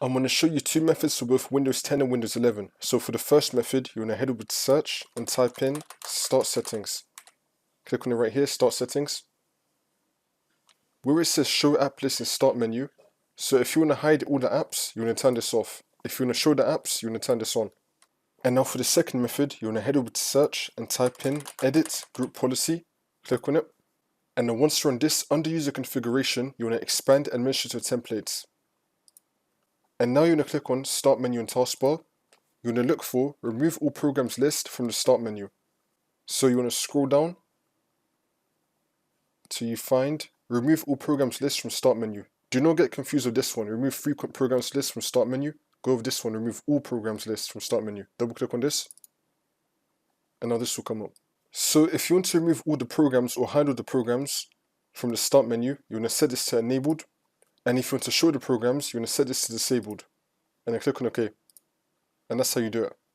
I'm going to show you two methods for both Windows 10 and Windows 11. So for the first method, you're going to head over to search and type in Start Settings. Click on it right here, Start Settings. Where it says Show App List in Start menu, so if you want to hide all the apps, you want to turn this off. If you want to show the apps, you want to turn this on. And now for the second method, you want to head over to search and type in Edit Group Policy. Click on it. And then once you're on this, under User Configuration, you want to expand Administrator Templates. And now you want to click on Start Menu and Taskbar. You want to look for Remove All Programs List from the Start menu. So you want to scroll down till you find Remove All Programs List from Start menu. Do not get confused with this one, Remove Frequent Programs List from Start menu. Go with this one, Remove All Programs List from Start menu. Double click on this, and now this will come up. So if you want to remove all the programs or hide all the programs from the Start menu, you want to set this to Enabled. And if you want to show the programs, you want to set this to Disabled. And then click on OK. And that's how you do it.